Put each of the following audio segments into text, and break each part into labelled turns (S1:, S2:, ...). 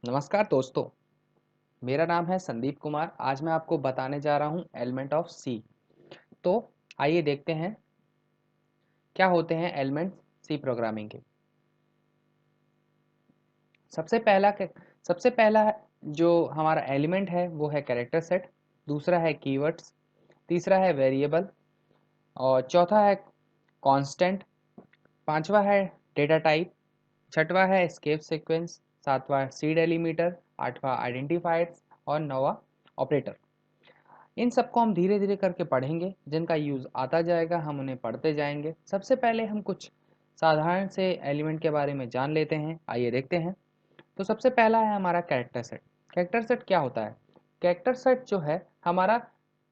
S1: नमस्कार दोस्तों, मेरा नाम है संदीप कुमार। आज मैं आपको बताने जा रहा हूँ एलिमेंट ऑफ सी। तो आइए देखते हैं क्या होते हैं एलिमेंट सी प्रोग्रामिंग के। सबसे पहला सबसे पहला जो हमारा एलिमेंट है वो है कैरेक्टर सेट, दूसरा है कीवर्ड्स, तीसरा है वेरिएबल और चौथा है कांस्टेंट, पांचवा है डेटा टाइप, छठवा है एस्केप सीक्वेंस, सातवां सीड एलिमीटर, आठवां आइडेंटिफायर्स और नौवां ऑपरेटर। इन सबको हम धीरे धीरे करके पढ़ेंगे, जिनका यूज़ आता जाएगा हम उन्हें पढ़ते जाएंगे। सबसे पहले हम कुछ साधारण से एलिमेंट के बारे में जान लेते हैं। आइए देखते हैं। तो सबसे पहला है हमारा कैरेक्टर सेट। कैरेक्टर सेट क्या होता है? कैरेक्टर सेट जो है हमारा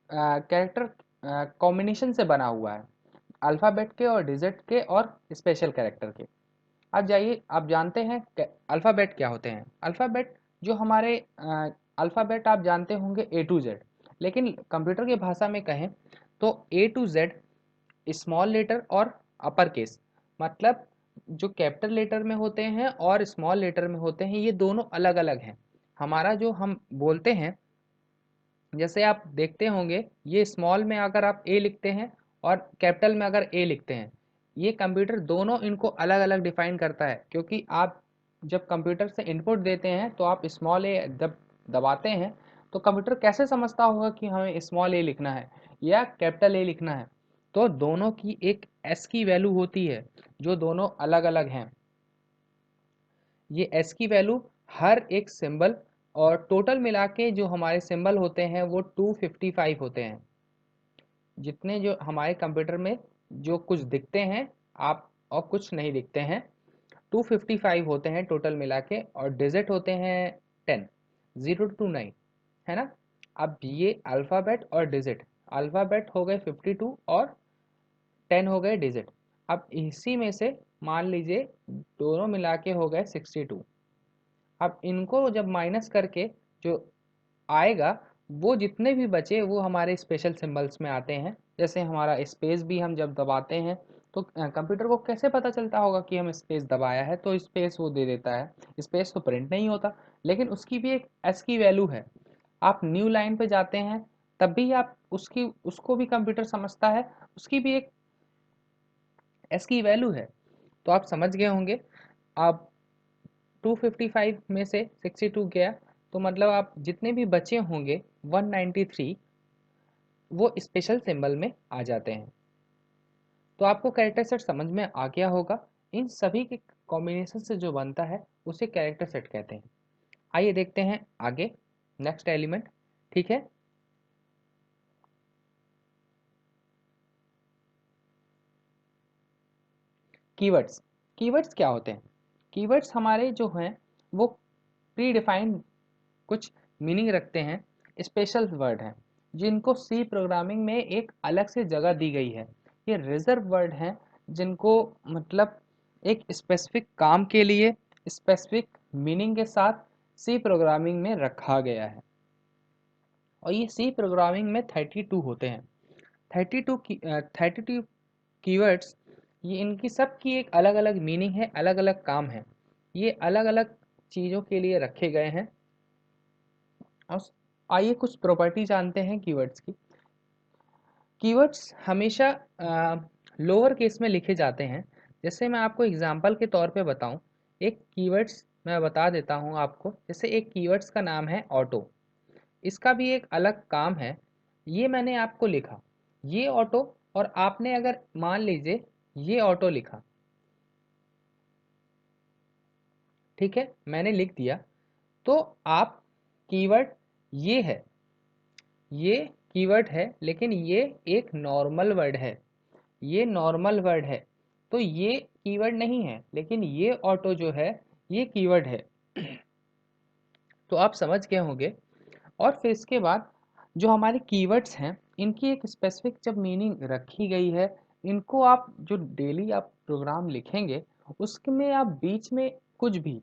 S1: कैरेक्टर कॉम्बिनेशन से बना हुआ है, अल्फ़ाबेट के और डिजिट के और स्पेशल कैरेक्टर के। अब जाइए, आप जानते हैं अल्फ़ाबेट क्या होते हैं। अल्फ़ाबेट जो हमारे अल्फ़ाबेट आप जानते होंगे ए टू जेड, लेकिन कंप्यूटर की भाषा में कहें तो ए टू जेड स्मॉल लेटर और अपर केस, मतलब जो कैपिटल लेटर में होते हैं और स्मॉल लेटर में होते हैं, ये दोनों अलग अलग हैं। हमारा जो हम बोलते हैं, जैसे आप देखते होंगे, ये स्मॉल में अगर आप ए लिखते हैं और कैपिटल में अगर ए लिखते हैं, ये कंप्यूटर दोनों इनको अलग अलग डिफाइन करता है। क्योंकि आप जब कंप्यूटर से इनपुट देते हैं तो आप स्मॉल ए जब दबाते हैं तो कंप्यूटर कैसे समझता होगा कि हमें स्मॉल ए लिखना है या कैपिटल ए लिखना है। तो दोनों की एक एस की वैल्यू होती है जो दोनों अलग अलग हैं। ये एस की वैल्यू हर एक सिंबल और टोटल मिला के जो हमारे सिंबल होते हैं वो 255 होते हैं। जितने जो हमारे कंप्यूटर में जो कुछ दिखते हैं आप और कुछ नहीं दिखते हैं, 255 होते हैं टोटल मिला के। और डिजिट होते हैं 10, 0 to 9, है ना। अब ये अल्फ़ाबेट और डिजिट, अल्फ़ाबेट हो गए 52 और 10 हो गए डिजिट। अब इसी में से मान लीजिए दोनों मिला के हो गए 62। अब इनको जब माइनस करके जो आएगा, वो जितने भी बचे वो हमारे स्पेशल सिंबल्स में आते हैं। जैसे हमारा स्पेस भी हम जब दबाते हैं तो कंप्यूटर को कैसे पता चलता होगा कि हम स्पेस दबाया है, तो स्पेस वो दे देता है। स्पेस तो प्रिंट नहीं होता, लेकिन उसकी भी एक एस की वैल्यू है। आप न्यू लाइन पे जाते हैं तब भी आप उसको भी कंप्यूटर समझता है, उसकी भी एक एस की वैल्यू है। तो आप समझ गए होंगे। आप 255 में से 62 गया तो मतलब आप जितने भी बचे होंगे 193 वो स्पेशल सिंबल में आ जाते हैं। तो आपको कैरेक्टर सेट समझ में आ गया होगा। इन सभी के कॉम्बिनेशन से जो बनता है उसे कैरेक्टर सेट कहते हैं। आइए देखते हैं आगे नेक्स्ट एलिमेंट। ठीक है, कीवर्ड्स। कीवर्ड्स क्या होते हैं? कीवर्ड्स हमारे जो हैं वो प्री डिफाइंड कुछ मीनिंग रखते हैं, स्पेशल वर्ड हैं जिनको सी प्रोग्रामिंग में एक अलग से जगह दी गई है। ये रिजर्व वर्ड हैं जिनको मतलब एक स्पेसिफिक काम के लिए स्पेसिफिक मीनिंग के साथ सी प्रोग्रामिंग में रखा गया है। और ये सी प्रोग्रामिंग में 32 होते हैं। 32 कीवर्ड्स, ये इनकी सब की एक अलग अलग मीनिंग है, अलग अलग काम है। ये अलग अलग चीज़ों के लिए रखे गए हैं। और आइए कुछ प्रॉपर्टी जानते हैं कीवर्ड्स की। कीवर्ड्स हमेशा लोअर केस में लिखे जाते हैं। जैसे मैं आपको एग्जांपल के तौर पे बताऊं, एक कीवर्ड्स मैं बता देता हूं आपको। जैसे एक कीवर्ड्स का नाम है ऑटो, इसका भी एक अलग काम है। ये मैंने आपको लिखा, ये ऑटो, और आपने अगर मान लीजिए ये ऑटो लिखा, ठीक है, मैंने लिख दिया, तो आप कीवर्ड ये है, ये कीवर्ड है, लेकिन ये एक नॉर्मल वर्ड है, ये नॉर्मल वर्ड है। तो ये कीवर्ड नहीं है, लेकिन ये ऑटो जो है ये कीवर्ड है। तो आप समझ गए होंगे। और फिर इसके बाद जो हमारे कीवर्ड्स हैं इनकी एक स्पेसिफिक जब मीनिंग रखी गई है, इनको आप जो डेली आप प्रोग्राम लिखेंगे उसमें आप बीच में कुछ भी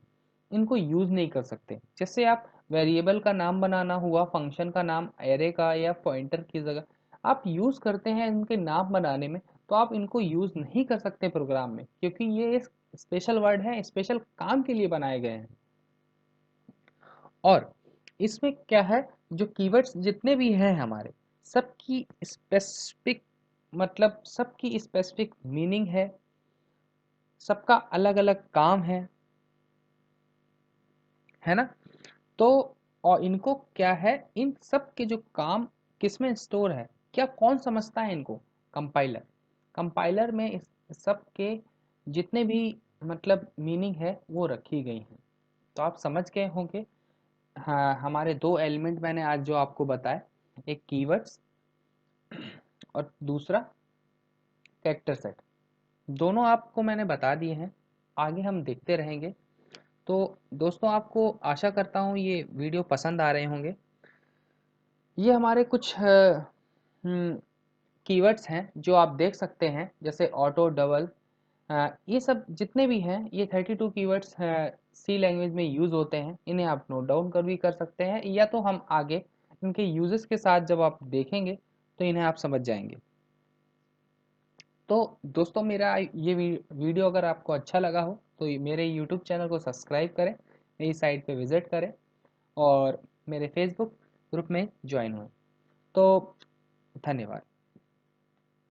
S1: इनको यूज़ नहीं कर सकते। जैसे आप वेरिएबल का नाम बनाना हुआ, फंक्शन का नाम, एरे का या पॉइंटर की जगह आप यूज़ करते हैं इनके नाम बनाने में, तो आप इनको यूज़ नहीं कर सकते प्रोग्राम में, क्योंकि ये स्पेशल वर्ड है, स्पेशल काम के लिए बनाए गए हैं। और इसमें क्या है, जो कीवर्ड्स जितने भी हैं हमारे, सबकी स्पेसिफिक मतलब सबकी स्पेसिफिक मीनिंग है, सबका अलग अलग काम है ना। तो और इनको क्या है, इन सब के जो काम किसमें स्टोर है, क्या कौन समझता है इनको, कंपाइलर। कंपाइलर में इस सब के जितने भी मतलब मीनिंग है वो रखी गई हैं। तो आप समझ गए होंगे। हाँ, हमारे दो एलिमेंट मैंने आज जो आपको बताए, एक कीवर्ड्स और दूसरा कैरेक्टर सेट, दोनों आपको मैंने बता दिए हैं। आगे हम देखते रहेंगे। तो दोस्तों, आपको आशा करता हूँ ये वीडियो पसंद आ रहे होंगे। ये हमारे कुछ कीवर्ड्स हैं जो आप देख सकते हैं, जैसे ऑटो, डबल, ये सब जितने भी हैं, ये 32 कीवर्ड्स सी लैंग्वेज में यूज़ होते हैं। इन्हें आप नोट डाउन कर भी कर सकते हैं, या तो हम आगे इनके यूजेस के साथ जब आप देखेंगे तो इन्हें आप समझ जाएंगे। तो दोस्तों, मेरा ये वीडियो अगर आपको अच्छा लगा हो तो मेरे यूट्यूब चैनल को सब्सक्राइब करें, मेरी साइट पे विज़िट करें और मेरे फेसबुक ग्रुप में ज्वाइन हुए। तो धन्यवाद।